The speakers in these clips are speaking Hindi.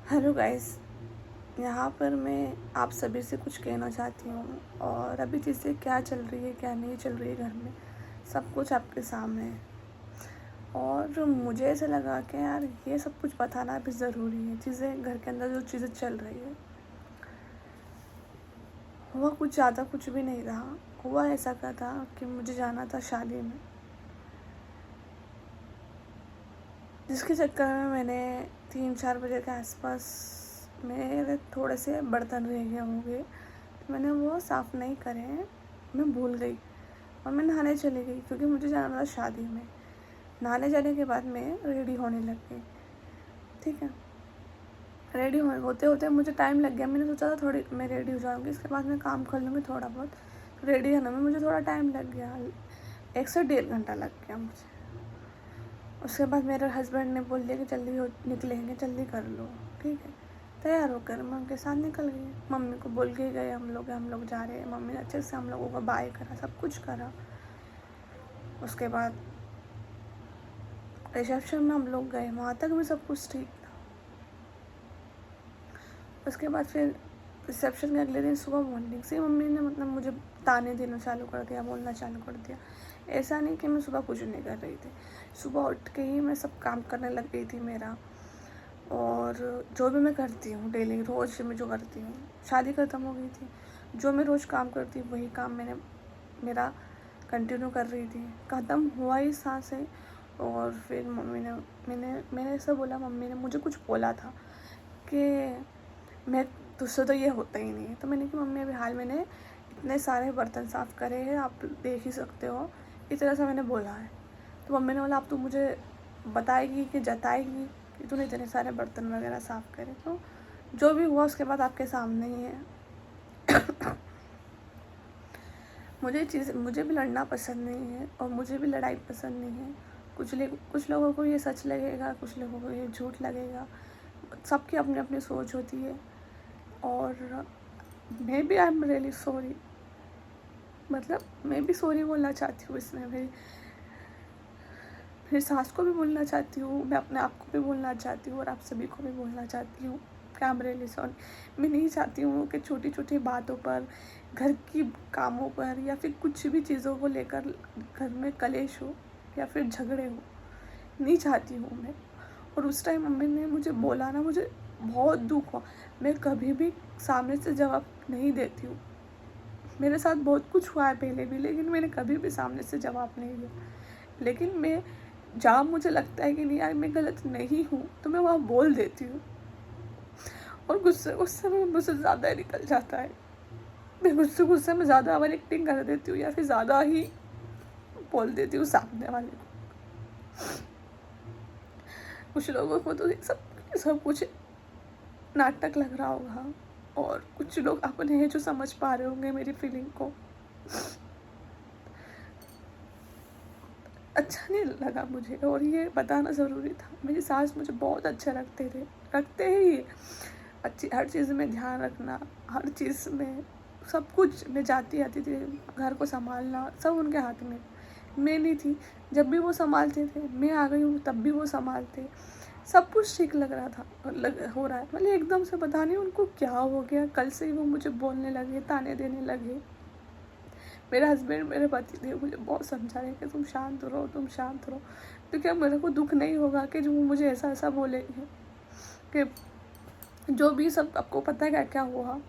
Hello guys. यहाँ पर मैं आप सभी से कुछ कहना चाहती हूँ और अभी चीज़ें क्या चल रही है क्या नहीं चल रही है घर में, सब कुछ आपके सामने है। और मुझे ऐसा लगा कि यार ये सब कुछ बताना भी ज़रूरी है। चीज़ें घर के अंदर जो चीज़ें चल रही है, हुआ कुछ ज़्यादा कुछ भी नहीं रहा। हुआ ऐसा का था कि मुझे जाना था शादी में, जिसके चक्कर में मैंने 3-4 बजे के आसपास मेरे थोड़े से बर्तन रह गए होंगे, मैंने वो साफ़ नहीं करे हैं। मैं भूल गई और मैं नहाने चली गई क्योंकि मुझे जाना था शादी में। नहाने जाने के बाद मैं रेडी होने लग गई। ठीक है, रेडी होते होते मुझे टाइम लग गया। मैंने सोचा था थोड़ी मैं रेडी हो जाऊँगी, इसके बाद मैं काम कर लूँगी थोड़ा बहुत। रेडी होने में मुझे थोड़ा टाइम लग गया, 1 से 1.5 घंटा लग गया मुझे। उसके बाद मेरे हस्बैंड ने बोल दिया कि जल्दी हो निकलेंगे, जल्दी कर लो। ठीक है, तैयार होकर मैं उनके साथ निकल गई। मम्मी को बोल के गए हम लोग जा रहे हैं। मम्मी ने अच्छे से हम लोगों को बाय करा, सब कुछ करा। उसके बाद रिसेप्शन में हम लोग गए, वहाँ तक भी सब कुछ ठीक था। उसके बाद फिर रिसेप्शन के अगले दिन सुबह मॉर्निंग से मम्मी ने मुझे ताने देना चालू कर दिया, बोलना चालू कर दिया। ऐसा नहीं कि मैं सुबह कुछ नहीं कर रही थी, सुबह उठ के ही मैं सब काम करने लग गई थी मेरा। और जो भी मैं करती हूँ डेली रोज़ मैं जो करती हूँ, शादी ख़त्म हो गई थी, जो मैं रोज़ काम करती हूँ वही काम मेरा कंटिन्यू कर रही थी। ख़त्म हुआ ही सांसें। और फिर मैंने ऐसा बोला, मम्मी ने मुझे कुछ बोला था कि मैं तुझसे तो ये होता ही नहीं है। तो मैंने कहा मम्मी अभी हाल मैंने इतने सारे बर्तन साफ़ करे हैं, आप देख ही सकते हो। इस तरह से मैंने बोला है। तो मम्मी ने बोला अब तू मुझे बताएगी कि जताएगी कि तूने इतने सारे बर्तन वगैरह साफ़ करे। तो जो भी हुआ उसके बाद आपके सामने ही है। मुझे भी लड़ना पसंद नहीं है और मुझे भी लड़ाई पसंद नहीं है। कुछ लोगों को ये सच लगेगा, कुछ लोगों को ये झूठ लगेगा। सबकी अपनी अपनी सोच होती है। और मैं भी आई एम रियली सॉरी, मैं भी सॉरी बोलना चाहती हूँ इसमें। मेरी सास को भी बोलना चाहती हूँ, मैं अपने आप को भी बोलना चाहती हूँ और आप सभी को भी बोलना चाहती हूँ कि आई एम रियली सॉरी। मैं नहीं चाहती हूँ कि छोटी छोटी बातों पर, घर की कामों पर या फिर कुछ भी चीज़ों को लेकर घर में कलेश हो या फिर झगड़े हो, नहीं चाहती हूँ मैं। और उस टाइम मम्मी ने मुझे बोला ना, मुझे बहुत दुख हुआ। मैं कभी भी सामने से जवाब नहीं देती हूँ। मेरे साथ बहुत कुछ हुआ है पहले भी, लेकिन मैंने कभी भी सामने से जवाब नहीं दिया। लेकिन मैं जहाँ मुझे लगता है कि नहीं यार मैं गलत नहीं हूँ, तो मैं वहाँ बोल देती हूँ। और गुस्से गुस्से में मुझसे ज़्यादा निकल जाता है। मैं गुस्से में ज़्यादा ओवर एक्टिंग कर देती हूँ या फिर ज़्यादा ही बोल देती हूँ सामने वाले को। कुछ लोगों को तो सब कुछ नाटक लग रहा होगा और कुछ लोग अपने हैं जो समझ पा रहे होंगे मेरी फीलिंग को। अच्छा नहीं लगा मुझे और ये बताना ज़रूरी था। मेरी सास मुझे बहुत अच्छा रखते ही ये अच्छी हर चीज़ में ध्यान रखना, हर चीज़ में सब कुछ। मैं जाती आती थी, घर को संभालना सब उनके हाथ में। मैं नहीं थी, जब भी वो संभालते थे, मैं आ गई हूँ तब भी वो संभालते। सब कुछ ठीक लग रहा था, हो रहा है। एकदम से पता नहीं उनको क्या हो गया, कल से ही वो मुझे बोलने लगे, ताने देने लगे। मेरे हस्बैंड, मेरे पति थे, मुझे बहुत समझा रहे कि तुम शांत रहो, तुम शांत रहो। तो क्या मेरे को दुख नहीं होगा कि जो मुझे ऐसा ऐसा बोलेंगे कि जो भी सब आपको पता है क्या क्या हुआ।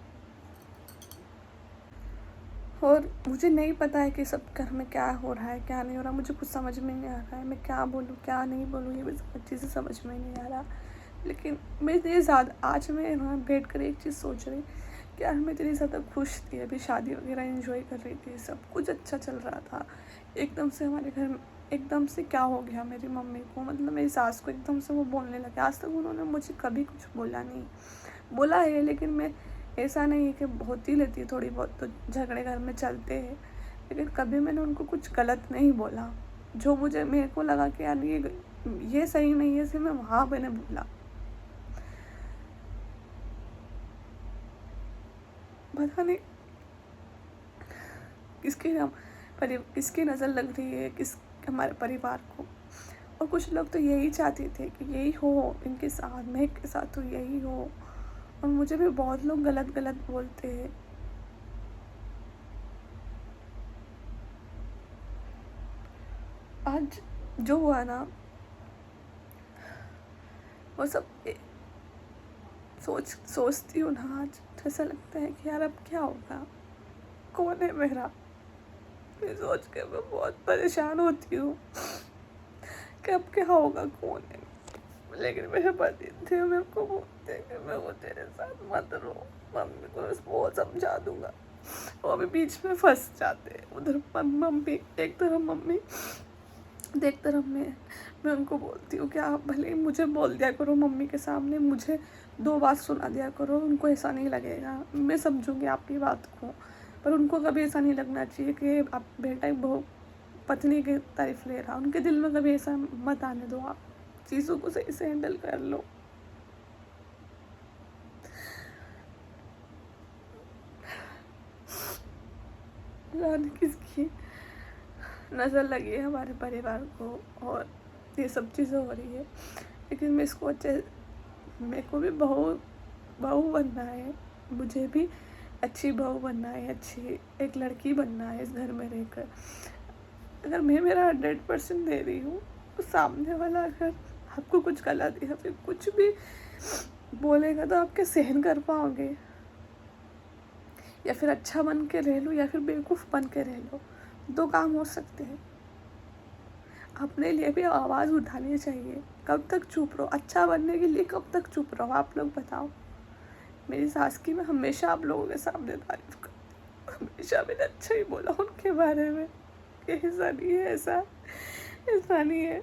और मुझे नहीं पता है कि सब घर में क्या हो रहा है क्या नहीं हो रहा। मुझे कुछ समझ में नहीं आ रहा है, मैं क्या बोलूँ क्या नहीं बोलूँ, ये भी चीज़ें समझ में नहीं आ रहा। लेकिन मैं इतनी ज़्यादा आज मैं वहाँ बैठ कर एक चीज़ सोच रही कि यार मैं इतनी ज़्यादा खुश थी, अभी शादी वगैरह एंजॉय कर रही थी, सब कुछ अच्छा चल रहा था। एकदम से हमारे घर में एकदम से क्या हो गया, मेरी मम्मी को मेरी सास को एकदम से वो बोलने लगे। आज तक उन्होंने मुझे कभी कुछ बोला नहीं, बोला है लेकिन मैं ऐसा नहीं है कि होती रहती, थोड़ी बहुत तो झगड़े घर में चलते हैं, लेकिन कभी मैंने उनको कुछ गलत नहीं बोला। जो मेरे को लगा कि यार ये सही नहीं है, सिर्फ मैं वहाँ मैंने बोला। पता नहीं किसकी नज़र लग रही है हमारे परिवार को। और कुछ लोग तो यही चाहते थे कि यही हो इनके साथ, महक के साथ तो यही हो। और मुझे भी बहुत लोग गलत गलत बोलते हैं। आज जो हुआ ना, वो सब सोचती हूँ ना आज, तो ऐसा लगता है कि यार अब क्या होगा, कौन है मेरा। ये सोच के मैं बहुत परेशान होती हूँ कि अब क्या होगा, कौन है। लेकिन मेरे पति थे, मेरे को बोलते कि मैं वो तेरे साथ मत रहो, मम्मी को वो समझा दूंगा। वो अभी बीच में फंस जाते हैं, उधर मम्मी एक तरफ, मम्मी एक तरफ मैं उनको बोलती हूँ कि आप भले ही मुझे बोल दिया करो मम्मी के सामने, मुझे 2 बात सुना दिया करो, उनको ऐसा नहीं लगेगा, मैं समझूंगी आपकी बात को। पर उनको कभी ऐसा नहीं लगना चाहिए कि आप बेटा एक बहु पत्नी की तारीफ ले रहा, उनके दिल में कभी ऐसा मत आने दो। आप चीज़ों को सही से हैंडल कर लो। जाने किसकी नज़र लगी है हमारे परिवार को और ये सब चीज़ें हो रही है, लेकिन मैं इसको मेरे को भी बहू बनना है, मुझे भी अच्छी बहू बनना है, अच्छी एक लड़की बनना है इस घर में रहकर। अगर मैं मेरा 100% दे रही हूँ, तो सामने वाला अगर आपको कुछ गलत या फिर कुछ भी बोलेगा तो आप क्या सहन कर पाओगे? या फिर अच्छा बन के रह लो या फिर बेवकूफ़ बन के रह लो, 2 काम हो सकते हैं। अपने लिए भी आवाज़ उठानी चाहिए। कब तक चुप रहो? अच्छा बनने के लिए कब तक चुप रहो? आप लोग बताओ। मेरी सास की मैं हमेशा आप लोगों के सामने तारीफ करती हूँ, हमेशा मैंने अच्छा ही बोला उनके बारे में कि ऐसा नहीं है, ऐसा नहीं है,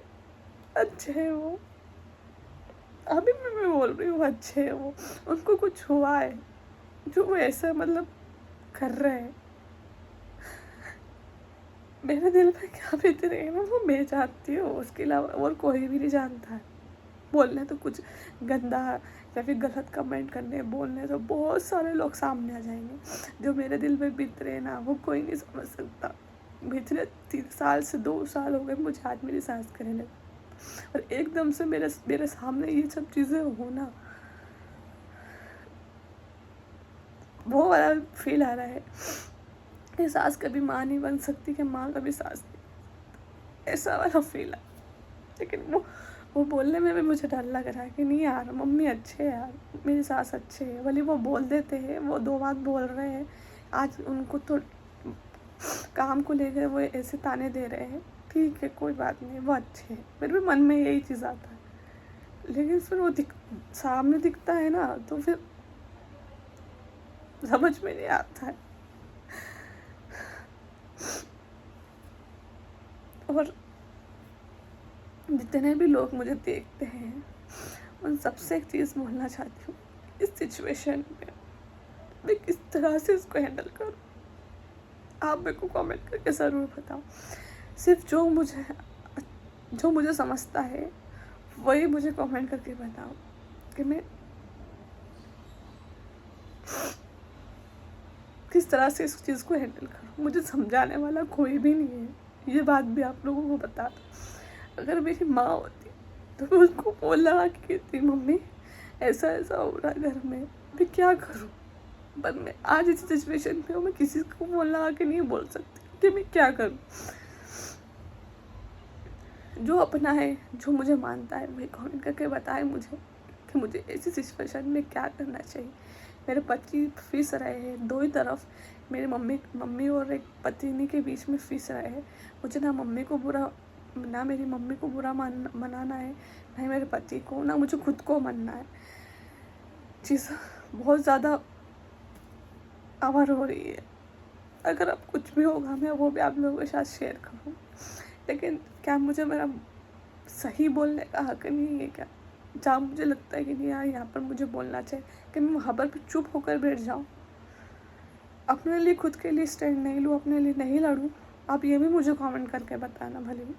अच्छे हैं वो। अभी मैं बोल रही हूँ अच्छे हैं वो। उनको कुछ हुआ है जो वो ऐसा मतलब कर रहे हैं। मेरे दिल में क्या बीत रही है ना, वो मैं जानती हूँ, उसके अलावा और कोई भी नहीं जानता है। बोलने तो कुछ गंदा या फिर गलत कमेंट करने, बोलने तो बहुत सारे लोग सामने आ जाएंगे। जो मेरे दिल में बीत रहे ना, वो कोई नहीं समझ सकता। पिछले 3 साल से 2 साल हो गए मुझे आज मेरी सांस करने लगी, और एकदम से मेरे सामने ये सब चीज़ें हो ना, वो वाला फील आ रहा है कि सास कभी माँ नहीं बन सकती, कि माँ कभी सास नहीं, ऐसा वाला फील है। लेकिन वो बोलने में भी मुझे डर लग रहा है कि नहीं यार, मम्मी अच्छे है यार, मेरी सास अच्छे है, भले वो बोल देते हैं, वो 2 बात बोल रहे हैं, आज उनको तो काम को लेकर वो ऐसे ताने दे रहे हैं, ठीक है कोई बात नहीं, वो अच्छे हैं, मेरे भी मन में यही चीज़ आता है। लेकिन फिर वो सामने दिखता है ना, तो फिर समझ में नहीं आता है। और जितने भी लोग मुझे देखते हैं, उन सबसे एक चीज़ बोलना चाहती हूँ, इस सिचुएशन में मैं किस तरह से इसको हैंडल करूँ, आप मेरे को कमेंट करके ज़रूर बताओ। सिर्फ जो मुझे समझता है वही मुझे कमेंट करके बताओ कि मैं किस तरह से इस चीज़ को हैंडल करूँ। मुझे समझाने वाला कोई भी नहीं है, ये बात भी आप लोगों को बता दो। अगर मेरी माँ होती तो मैं उसको बोल लगा के कहती, मम्मी ऐसा ऐसा हो रहा है घर में, मैं क्या करूँ। पर मैं आज इस सिचुएशन में हूँ, मैं किसी को बोल लगा के नहीं बोल सकती कि मैं क्या करूँ। जो अपना है, जो मुझे मानता है, वही कमेंट करके बताए मुझे कि मुझे ऐसी सिचुएशन में क्या करना चाहिए। मेरे पति फंस रहे हैं 2 ही तरफ, मेरी मम्मी और एक पत्नी के बीच में फंस रहे हैं। मुझे ना मेरी मम्मी को बुरा मनाना है, ना ही मेरे पति को, ना मुझे खुद को मानना है। चीज़ बहुत ज़्यादा आवर हो रही है। अगर अब कुछ भी होगा मैं वो भी आप लोगों के साथ शेयर करूँ, लेकिन क्या मुझे मेरा सही बोलने का हक नहीं है क्या? जहाँ मुझे लगता है कि नहीं यार, यहाँ पर मुझे बोलना चाहिए, कि मैं वहाँ पर भी चुप होकर बैठ जाऊँ, अपने लिए खुद के लिए स्टैंड नहीं लूँ, अपने लिए नहीं लड़ूँ? आप ये भी मुझे कमेंट करके बताना भले ही।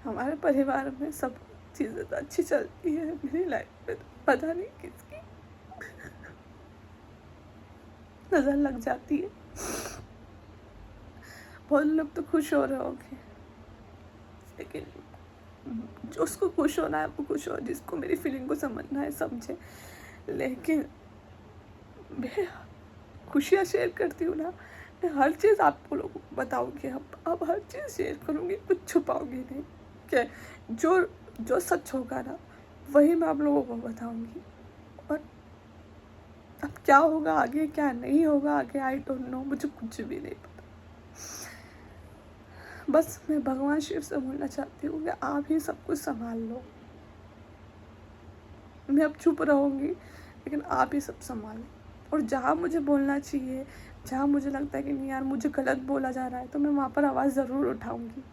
हमारे परिवार में सब चीज़ें तो अच्छी चलती है, मेरी लाइफ में तो पता नहीं किसकी नज़र लग जाती है। बहुत लोग तो खुश हो रहे होंगे, लेकिन जो उसको खुश होना है वो खुश हो, जिसको मेरी फीलिंग को समझना है समझे। लेकिन मैं खुशियाँ शेयर करती हूँ ना, मैं हर चीज़ आपको लोगों को बताऊँगी, अब हर चीज़ शेयर करूँगी, कुछ छुपाऊँगी नहीं। क्या जो जो सच होगा ना वही मैं आप लोगों को बताऊँगी। और अब क्या होगा आगे, क्या नहीं होगा आगे, आई डोंट नो, मुझे कुछ भी नहीं पता। बस मैं भगवान शिव से बोलना चाहती हूँ कि आप ही सब कुछ संभाल लो। मैं अब चुप रहूँगी, लेकिन आप ही सब संभालें। और जहाँ मुझे बोलना चाहिए, जहाँ मुझे लगता है कि नहीं यार मुझे गलत बोला जा रहा है, तो मैं वहाँ पर आवाज़ ज़रूर उठाऊँगी।